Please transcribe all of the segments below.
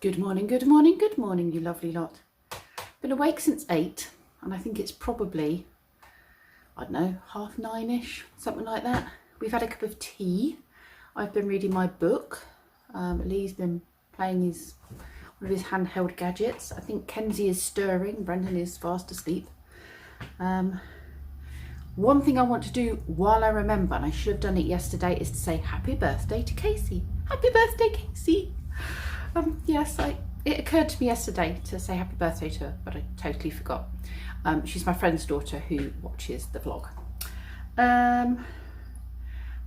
Good morning, good morning, good morning, you lovely lot. Been awake since 8 and I think it's probably, I don't know, 9:30ish, something like that. We've had a cup of tea. I've been reading my book. Lee's been playing one of his handheld gadgets. I think Kenzie is stirring, Brendan is fast asleep. One thing I want to do while I remember, and I should have done it yesterday, is to say happy birthday to Casey. Happy birthday, Casey. Yes, it occurred to me yesterday to say happy birthday to her, but I totally forgot. She's my friend's daughter who watches the vlog.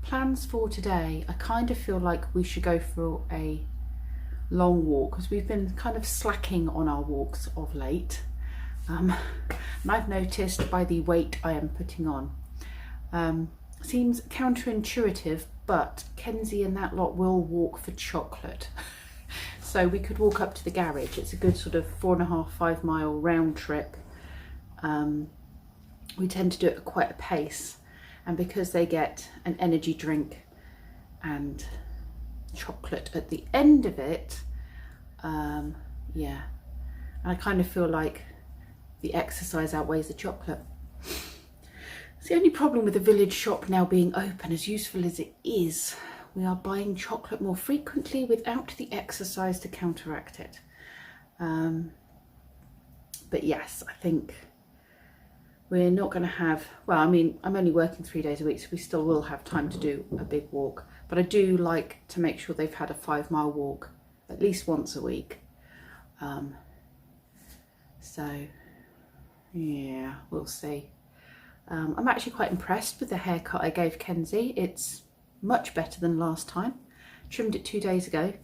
Plans for today. I kind of feel like we should go for a long walk because we've been kind of slacking on our walks of late. And I've noticed by the weight I am putting on, seems counterintuitive, but Kenzie and that lot will walk for chocolate. So we could walk up to the garage. It's a good sort of 4.5–5 mile round trip. We tend to do it at quite a pace, and because they get an energy drink and chocolate at the end of it, yeah, I kind of feel like the exercise outweighs the chocolate. It's the only problem with the village shop now being open, as useful as it is. We are buying chocolate more frequently without the exercise to counteract it. But yes, I think we're not going to have, well, I mean, I'm only working 3 days a week, so we still will have time to do a big walk. But I do like to make sure they've had a 5-mile walk at least once a week. So yeah, we'll see. I'm actually quite impressed with the haircut I gave Kenzie. It's much better than last time. Trimmed it 2 days ago. I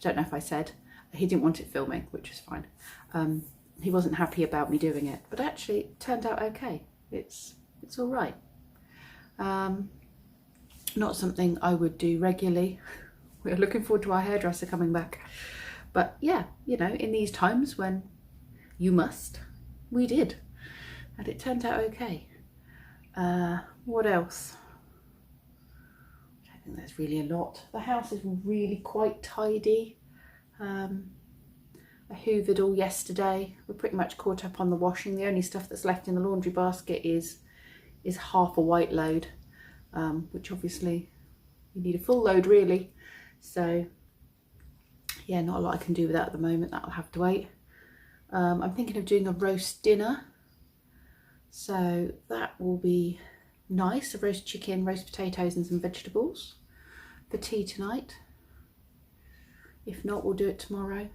don't know if I said. He didn't want it filming, which is fine. He wasn't happy about me doing it, but actually it turned out okay. It's all right. Not something I would do regularly. We're looking forward to our hairdresser coming back. But yeah, you know, in these times when you must, we did. And it turned out okay. What else? I don't think there's really a lot. The house is really quite tidy. I hoovered all yesterday. We're pretty much caught up on the washing. The only stuff that's left in the laundry basket is half a white load, which obviously you need a full load really. So yeah, not a lot I can do with that at the moment. That'll have to wait. I'm thinking of doing a roast dinner. So that will be nice. A roast chicken, roast potatoes and some vegetables for tea tonight. If not, we'll do it tomorrow.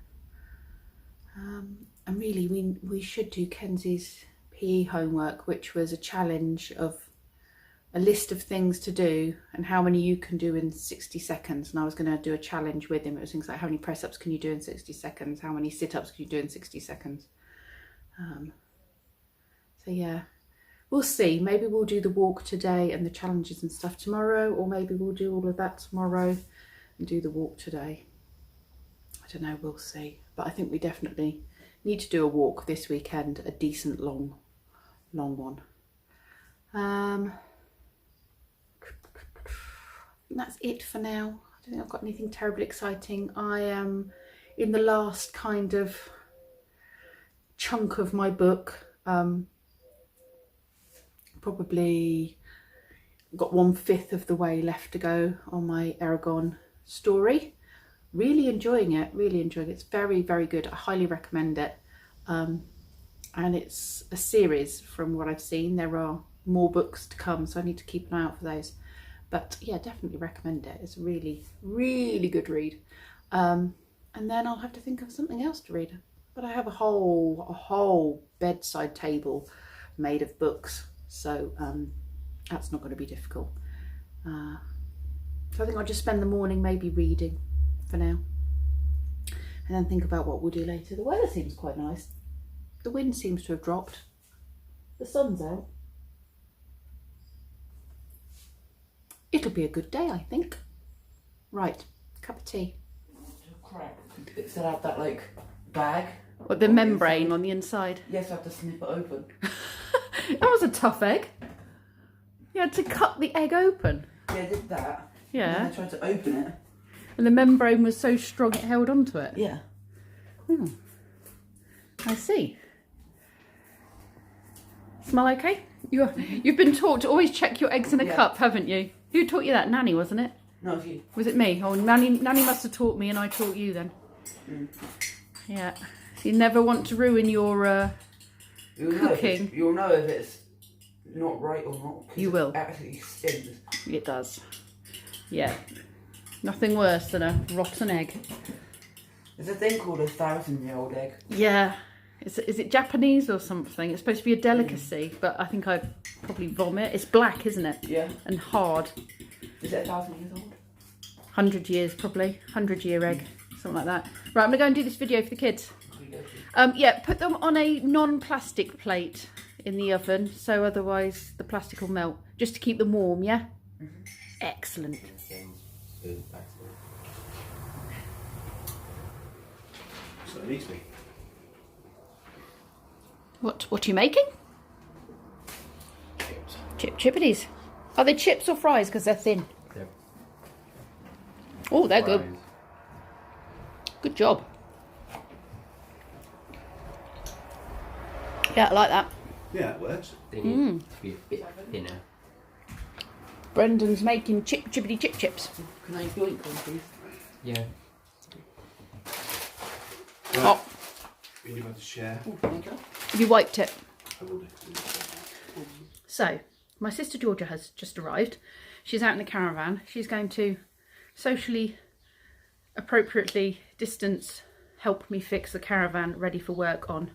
And really we should do Kenzie's PE homework, which was a challenge of a list of things to do and how many you can do in 60 seconds. And I was going to do a challenge with him. It was things like how many press-ups can you do in 60 seconds? How many sit-ups can you do in 60 seconds? So yeah, we'll see. Maybe we'll do the walk today and the challenges and stuff tomorrow, or maybe we'll do all of that tomorrow and do the walk today. I don't know, we'll see. But I think we definitely need to do a walk this weekend, a decent long one. That's it for now. I don't think I've got anything terribly exciting. I am in the last kind of chunk of my book. Probably got 1/5 of the way left to go on my Aragon story. Really enjoying it, really enjoying it. It's very, very good. I highly recommend it. And it's a series from what I've seen. There are more books to come, so I need to keep an eye out for those. But yeah, definitely recommend it. It's a really, really good read. And then I'll have to think of something else to read. But I have a whole bedside table made of books. So that's not going to be difficult. So I think I'll just spend the morning maybe reading for now. And then think about what we'll do later. The weather seems quite nice. The wind seems to have dropped. The sun's out. It'll be a good day, I think. Right, cup of tea. Crap. It still had that like bag. What, the membrane on the inside? Yes, I have to snip it open. That was a tough egg. You had to cut the egg open. Yeah, I did that. Yeah. And then I tried to open it. And the membrane was so strong it held onto it. Yeah. Oh, I see. Smell okay? You've been taught to always check your eggs in a cup, haven't you? Who taught you that? Nanny, wasn't it? No, it's you. Was it me? Oh, Nanny must have taught me and I taught you then. Mm. Yeah. So you never want to ruin your cooking. You'll know if it's not right or not. You will. It actually stings. It does. Yeah. Nothing worse than a rotten egg. There's a thing called a 1,000-year-old egg. Yeah. Is it Japanese or something? It's supposed to be a delicacy, but I think I'd probably vomit. It's black, isn't it? Yeah. And hard. Is it 1,000 years old? 100 years probably. 100-year egg. Something like that. Right, I'm going to go and do this video for the kids. Yeah, put them on a non-plastic plate in the oven, so otherwise the plastic will melt. Just to keep them warm, yeah? Mm-hmm. Excellent. So it needs me. What are you making? Chips. Chippities. Are they chips or fries? Because they're thin. Yep. Oh, they're good. Fries. Good job. Yeah, I like that. Yeah, it works. They need to be a bit thinner. Brendan's making chippity chip chips. Can I yoink one, please? Yeah. Right. Oh, Are you about to share? Oh, thank you. have you wiped it? I will do. So, my sister Georgia has just arrived. She's out in the caravan. She's going to socially, appropriately distance, help me fix the caravan ready for work on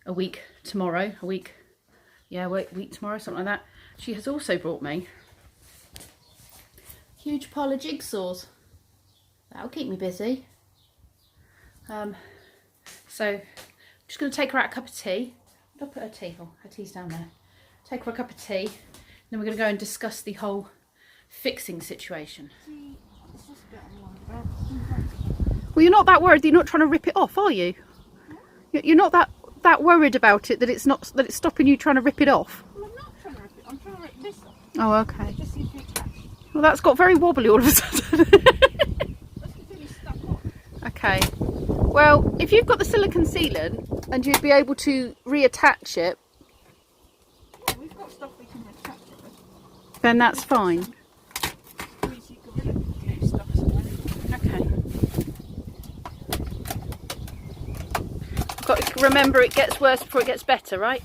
a week tomorrow. Week tomorrow, something like that. She has also brought me a huge pile of jigsaws. That'll keep me busy. So, I'm just going to take her out a cup of tea. I'll put her tea. Oh, her tea's down there. Take her a cup of tea. Then we're going to go and discuss the whole fixing situation. Well, you're not that worried that you're not trying to rip it off, are you? You're not that worried about it that it's stopping you trying to rip it off. Well, I'm not trying to rip it. I'm trying to rip this off. Oh, okay. It just seems to be attached. Well, that's got very wobbly all of a sudden. That's completely stuck on. Okay. Well, if you've got the silicone sealant and you'd be able to reattach it, Yeah, we've got stuff we can attach it with. then that's fine. At least you can really stuff somewhere. Okay. Got to remember it gets worse before it gets better, right?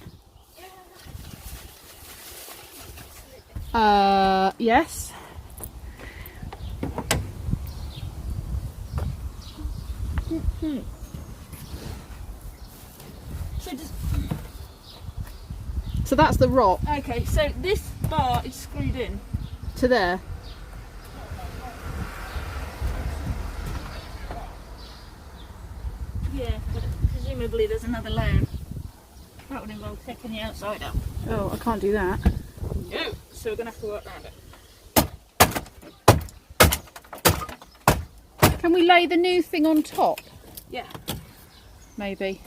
Yes. So that's the rock Okay, so this bar is screwed in. to there. Yeah, but presumably there's another layer. That would involve taking the outside out. Oh, I can't do that. No. So we're going to have to work around it. Can we lay the new thing on top? Yeah. Maybe.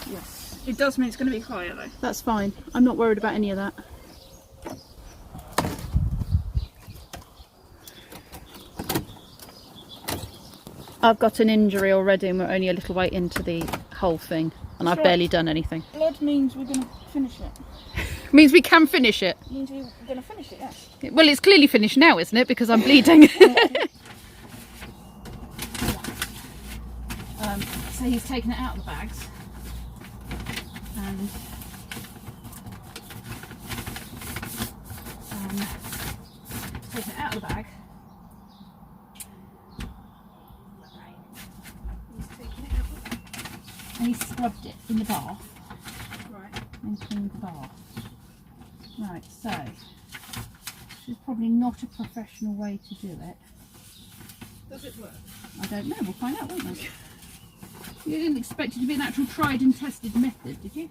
Yes. It does mean it's going to be higher though. That's fine. I'm not worried about any of that. I've got an injury already and we're only a little way into the whole thing and I've Sure. barely done anything. Blood means we're going to finish it. Means we can finish it. Means we're going to finish it, yes. Well, it's clearly finished now, isn't it? Because I'm bleeding. So he's taken it out of the bags. And taken it out of the bag. He's taken it out. And he's scrubbed it in the bath. Right. And cleaned the bath. Right, so this is probably not a professional way to do it. Does it work? I don't know, we'll find out, won't we? You didn't expect it to be an actual tried and tested method, did you?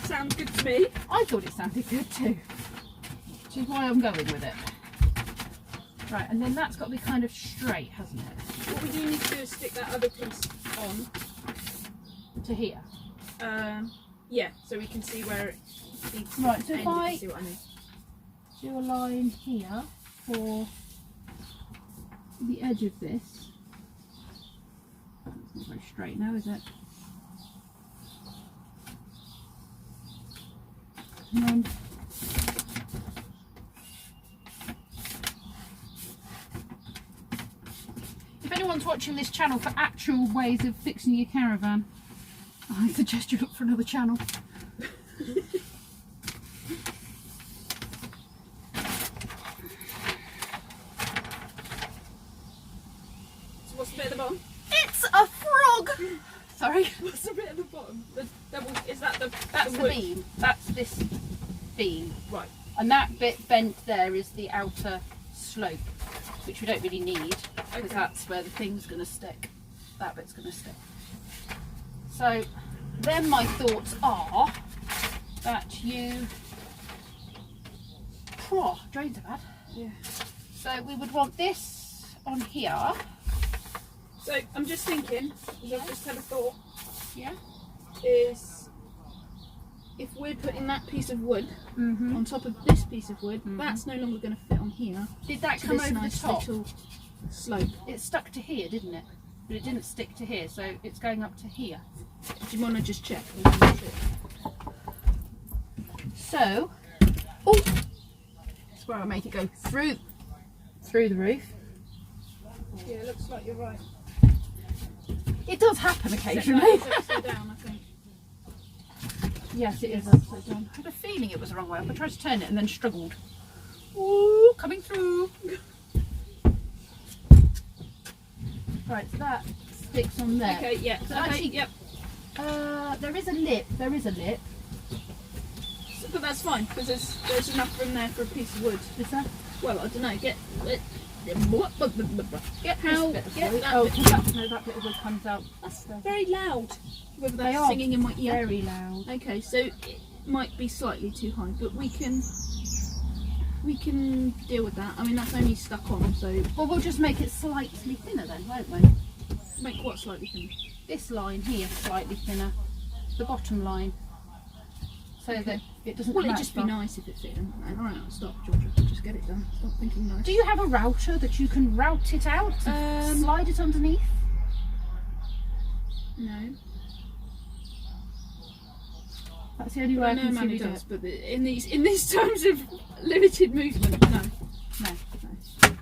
Sounds good to me. I thought it sounded good too. Which is why I'm going with it. Right, and then that's got to be kind of straight, hasn't it? What we do need to do is stick that other piece on. To here. Yeah, so we can see where it feeds. Right, so if end, I see what I mean. do a line here for the edge of this. It's not very straight now, is it? And then if anyone's watching this channel for actual ways of fixing your caravan, I suggest you look for another channel. So what's the bit at the bottom? It's a frog! Sorry. What's the bit at the bottom? The double, is that the That's the wood? beam. That's this beam. Right. And that bit bent there is the outer slope, which we don't really need because Okay. that's where the thing's going to stick. That bit's going to stick. So then my thoughts are that you... Oh, drains are bad. Yeah. So we would want this on here. So I'm just thinking, because I've just had a thought, Yeah. is if we're putting that piece of wood Mm-hmm. on top of this piece of wood, Mhm. that's no longer going to fit on here. Did that To come this over nice the top? little slope. It stuck to here, didn't it? But it didn't stick to here, so it's going up to here. Do you want to just check? So, oh, that's where I make it go through the roof. Yeah, it looks like you're right. It does happen Except occasionally. that it's upside down, I think. Yes, it is upside down. I had a feeling it was the wrong way up. I tried to turn it and then struggled. Ooh, coming through. Right, so that sticks on there. Okay, yeah. So Okay, actually- yep. There is a lip. There is a lip. So, but that's fine because there's enough room there for a piece of wood. Is that? Well, I don't know. Get How? Get Get that oh, bit. no, that bit of wood comes out. That's very loud. Whether They that's are singing in my ear. very loud. Okay, so it might be slightly too high, but we can deal with that. I mean, that's only stuck on, so Well, we'll just make it slightly thinner then, won't we? make what slightly thinner. This line here slightly thinner. The bottom line. So Okay. that it doesn't Well, come it'd out just be far. nice if it fit in. Alright, stop, Georgia. Just get it done. Stop thinking nice. Do you have a router that you can route it out and slide it underneath? No. That's the only way Well, I no can man see who we do does, it. but in these times of limited movement, no. No. No.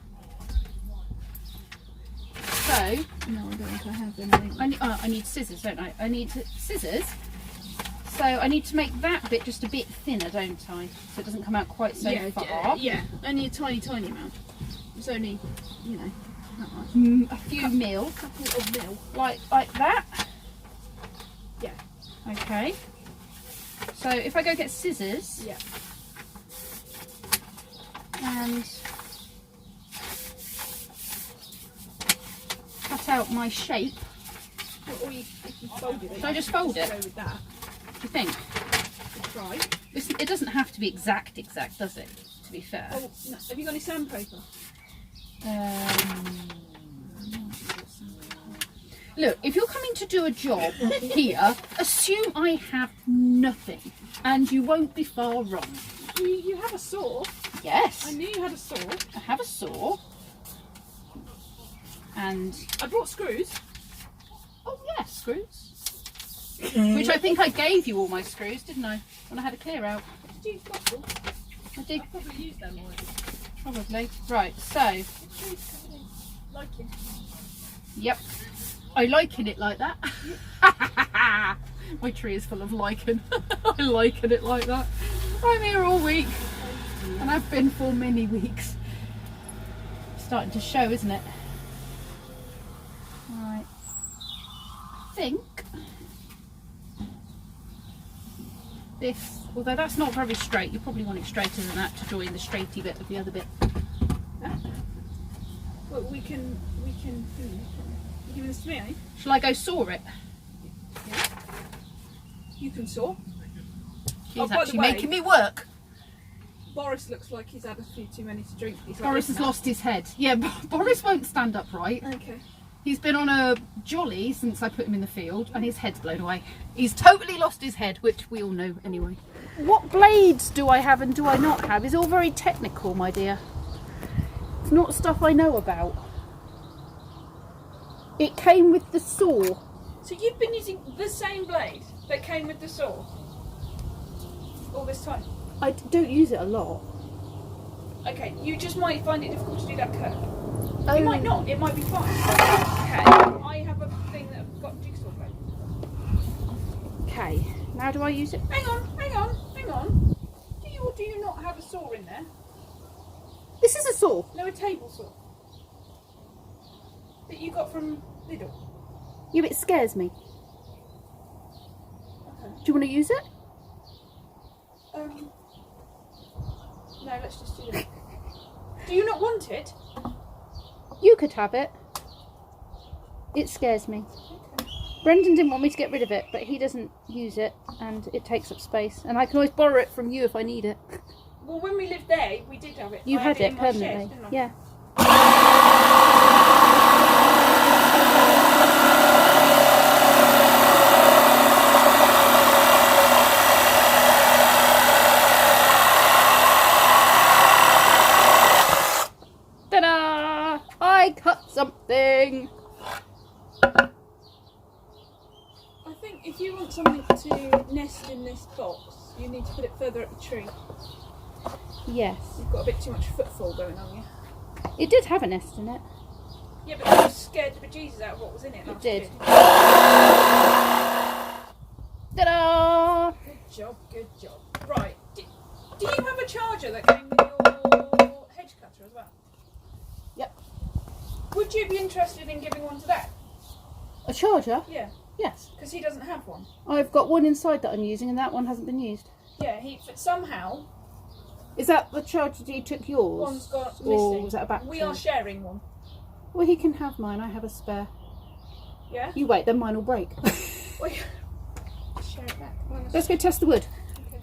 So, No, I don't think I have anything. I need scissors, don't I? I need scissors. So I need to make that bit just a bit thinner, don't I? So it doesn't come out quite so far. Yeah, only a tiny amount. It's only, you know, not much. A few mil, Couple of mil. like that. Yeah. Okay. So if I go get scissors Yeah. and cut out my shape, Or if you fold it. Should I just fold it? Go with that. do you think? Try. It doesn't have to be exact, does it? To be fair. Oh, no. Have you got any sandpaper? Look, if you're coming to do a job here, assume I have nothing, and you won't be far wrong. You have a saw. Yes, I knew you had a saw. I have a saw, and I brought screws. oh yes, screws. Which I think I gave you all my screws, didn't I? When I had a clear out. Did you got them? I did, I probably used them already. probably. Right, so, The tree's covered in lichen. yep. I liken it like that. My tree is full of lichen. I liken it like that. I'm here all week, and I've been for many weeks. Starting to show, isn't it? Right. I think this, although that's not very straight, you probably want it straighter than that to join the straighty bit of the other bit. Well, we can. You giving this to me, eh? Shall I go saw it? You can saw. She's Oh, by the actually way- making me work. Boris looks like he's had a few too many to drink. He's like Boris this has now. lost his head. Yeah, Boris won't stand upright. Okay. He's been on a jolly since I put him in the field, and his head's blown away. He's totally lost his head, which we all know anyway. What blades do I have and do I not have is all very technical, my dear. It's not stuff I know about. It came with the saw. So you've been using the same blade that came with the saw all this time? I don't use it a lot. Okay, you just might find it difficult to do that curve. Oh. You might not, it might be fine. Okay, I have a thing that I've got jigsaw blade. Okay, now do I use it? Hang on. Do you or do you not have a saw in there? This is a saw. No, a table saw. That you got from Lidl. Yeah, but it scares me. Okay. Do you want to use it? No, let's just do that. Do you not want it? You could have it. It scares me. Okay. Brendan didn't want me to get rid of it, but he doesn't use it and it takes up space. And I can always borrow it from you if I need it. Well, when we lived there, we did have it. You I had it in my shed, permanently. didn't I? Yeah. Ta-da! I cut something. I think if you want something to nest in this box, you need to put it further up the tree. Yes. You've got a bit too much footfall going on, yeah? It did have a nest in it. Yeah, but you scared the bejesus out of what was in it last did. year. Ta-da! Good job. Right. Do you have a charger that came with your hedge cutter as well? Yep. Would you be interested in giving one to Dad? A charger? Yeah, Yes. because he doesn't have one. I've got one inside that I'm using and that one hasn't been used. Yeah, but somehow Is that the charger that you took yours? one's got Or missing. was that a battery? We are sharing one. Well, he can have mine. I have a spare. Yeah? You wait, then mine will break. Well, yeah. Share it back. Well, Let's go test the wood. okay.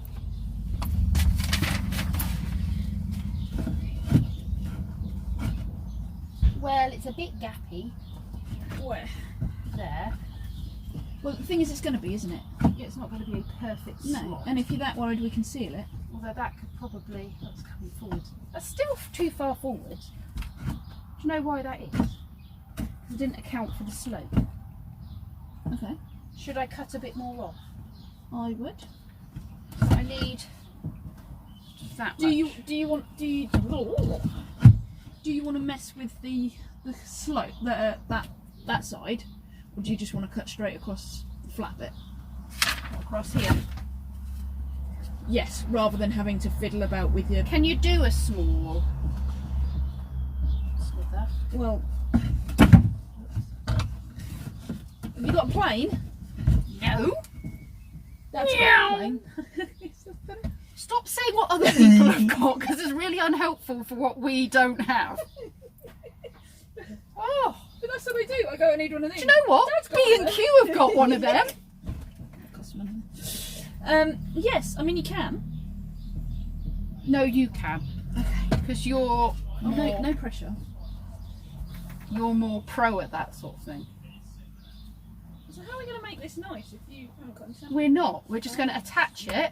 Well, it's a bit gappy Where? there. Well, the thing is, it's going to be, isn't it? Yeah, it's not going to be a perfect No. slot. And if you're that worried, we can seal it. Although that could probably... That's coming forward. That's still too far forward. Do you know why that is? Because I didn't account for the slope. Okay. Should I cut a bit more off? I would. I need that Do much. you want to mess with the slope that side, or do you just want to cut straight across the flat bit? across here? Yes, rather than having to fiddle about with your. Can you do a small slither? Well, have you got a plane? No. That's Meow. got a plane. Stop saying what other people have got because it's really unhelpful for what we don't have. Oh, But that's what I do. I go, I need one of these. do you know what? Dad's got B one. and Q have got one of them. Costs money. Yes, I mean you can. No, you can. Okay. Because you're more, No pressure. you're more pro at that sort of thing. So how are we going to make this nice if you haven't got any sand? We're not. We're just going to attach it,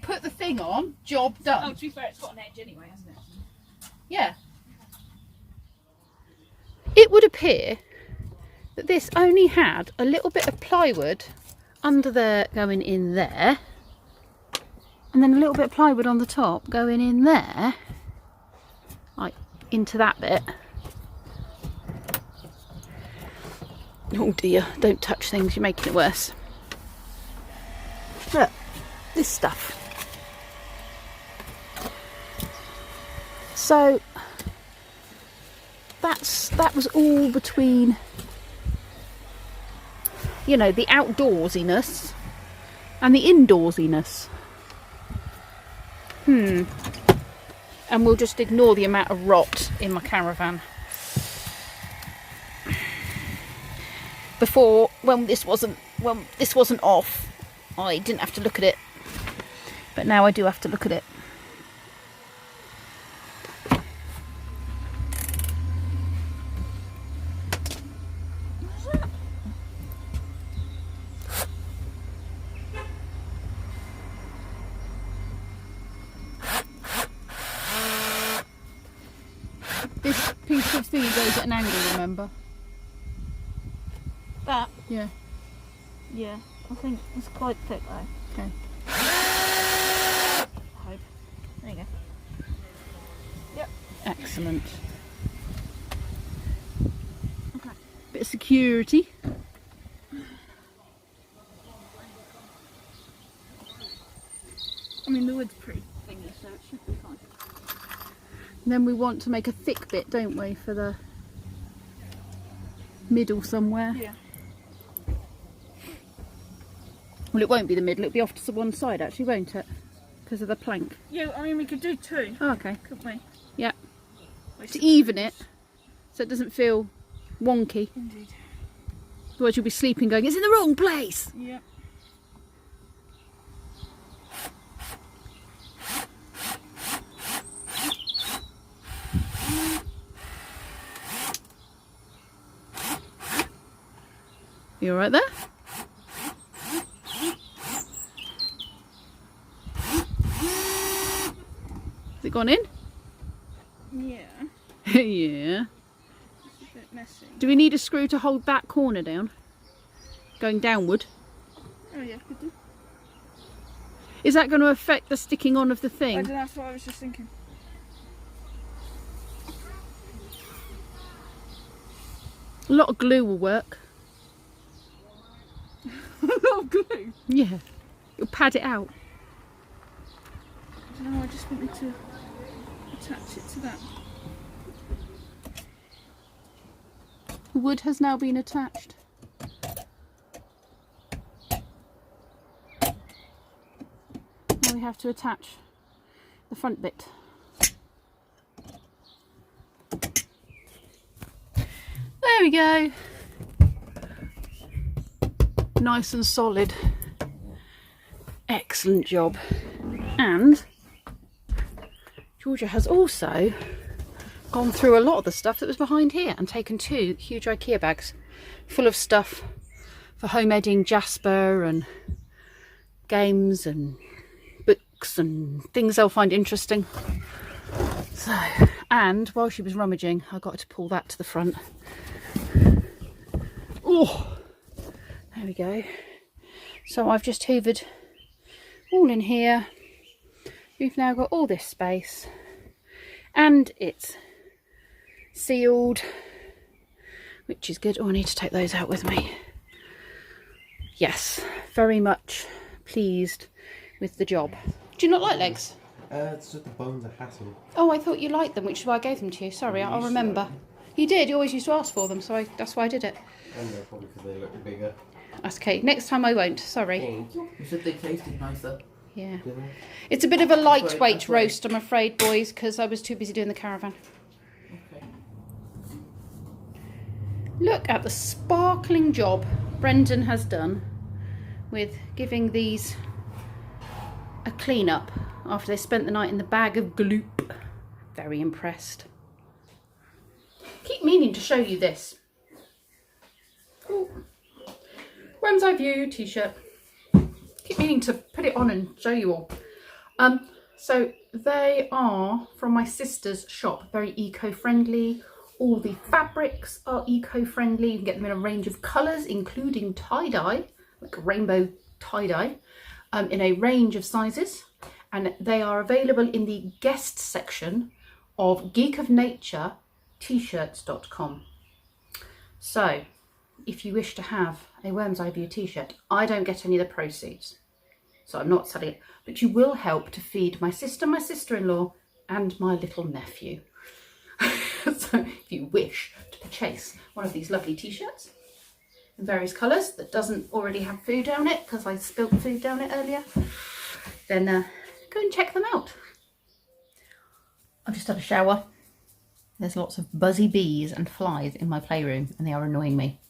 put the thing on, job done. Oh, to be fair, it's got an edge anyway, hasn't it? Yeah. It would appear that this only had a little bit of plywood under there going in there, and then a little bit of plywood on the top going in there, like into that bit. Oh dear, don't touch things, you're making it worse. Look, this stuff. So that was all between, you know, the outdoorsiness and the indoorsiness. And we'll just ignore the amount of rot in my caravan. Before, when this wasn't off, I didn't have to look at it, but now I do have to look at it. This piece of thingy goes at an angle, remember? that. Yeah. Yeah, I think it's quite thick though. Okay. I hope. There you go. Yep. Excellent. Okay. Bit of security. I mean, the wood's pretty thingy, so it should be fine. And then we want to make a thick bit, don't we, for the middle somewhere. Yeah. Well, it won't be the middle, it'll be off to one side actually, won't it? Because of the plank. Yeah, I mean, we could do two, Oh, okay. couldn't we? Yeah. To even it, so it doesn't feel wonky. Indeed. Otherwise you'll be sleeping going, it's in the wrong place! Yeah. You alright there? Has it gone in? Yeah. Yeah. It's a bit messy. Do we need a screw to hold that corner down? Going downward? Oh yeah, could do. Is that going to affect the sticking on of the I thing? don't know, that's what I was just thinking. A lot of glue will work. A lot of glue. Yeah. You'll pad it out. I don't know, I just wanted to attach it to that. The wood has now been attached. Now we have to attach the front bit. There we go. Nice and solid. Excellent job. And Georgia has also gone through a lot of the stuff that was behind here and taken 2 huge IKEA bags full of stuff for homemade Jasper and games and books and things they'll find interesting. So, and while she was rummaging, I got her to pull that to the front. Oh, there we go. So I've just hoovered all in here. We've now got all this space and it's sealed, which is good. Oh, I need to take those out with me. Yes, very much pleased with the job. Do you not like legs? It's just the bones are hassle. Oh, I thought you liked them, which is why I gave them to you. Sorry, I'll remember. You did, you always used to ask for them, so that's why I did it. I know, probably because they look bigger. That's okay, next time I won't, sorry. You said they tasted nicer. Yeah. Do they? It's a bit of a lightweight that's right. roast, I'm afraid, boys, because I was too busy doing the caravan. Okay. Look at the sparkling job Brendan has done with giving these a clean up after they spent the night in the bag of gloop. Very impressed. Keep meaning to show you this. Ooh. Worm's Eye View t-shirt. Keep meaning to put it on and show you all. So they are from my sister's shop, very eco-friendly. All the fabrics are eco-friendly. You can get them in a range of colours, including tie-dye, like a rainbow tie-dye, in a range of sizes. And they are available in the guest section of geekofnature-t-shirts.com. So if you wish to have a Worm's Eye View t-shirt, I don't get any of the proceeds, so I'm not selling it, but you will help to feed my sister, my sister-in-law and my little nephew. So if you wish to purchase one of these lovely t-shirts in various colours that doesn't already have food down it, because I spilt food down it earlier, then go and check them out. I've just had a shower. There's lots of buzzy bees and flies in my playroom and they are annoying me.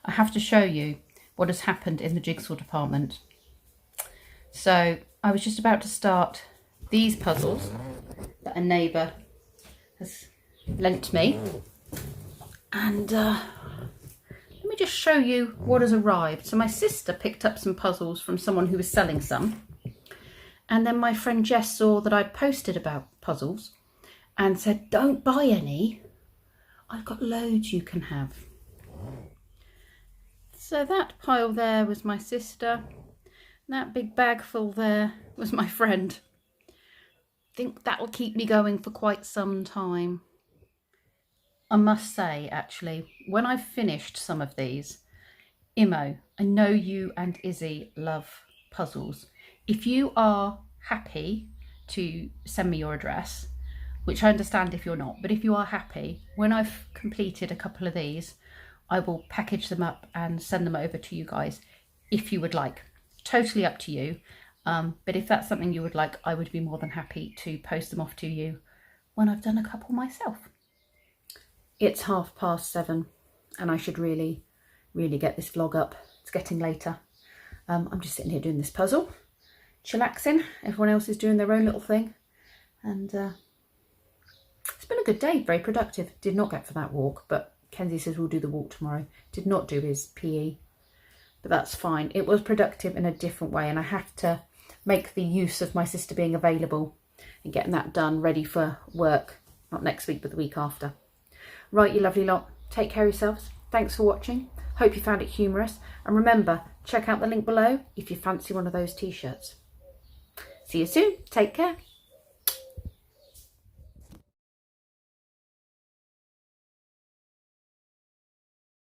I have to show you what has happened in the jigsaw department. So I was just about to start these puzzles that a neighbour has lent me, and let me just show you what has arrived. So my sister picked up some puzzles from someone who was selling some, and then my friend Jess saw that I'd posted about puzzles and said, don't buy any, I've got loads you can have. So that pile there was my sister. That big bag full there was my friend. I think that will keep me going for quite some time. I must say, actually, when I've finished some of these, Imo, I know you and Izzy love puzzles. If you are happy to send me your address, which I understand if you're not, but if you are happy, when I've completed a couple of these, I will package them up and send them over to you guys if you would like. Totally up to you. But if that's something you would like, I would be more than happy to post them off to you when I've done a couple myself. It's 7:30 and I should really get this vlog up. It's getting later. I'm just sitting here doing this puzzle, chillaxing. Everyone else is doing their own little thing. And it's been a good day, very productive. Did not get for that walk, but Kenzie says we'll do the walk tomorrow. Did not do his PE, but that's fine. It was productive in a different way, and I have to make the use of my sister being available and getting that done, ready for work, not next week, but the week after. Right, you lovely lot, take care of yourselves. Thanks for watching. Hope you found it humorous. And remember, check out the link below if you fancy one of those t-shirts. See you soon. Take care.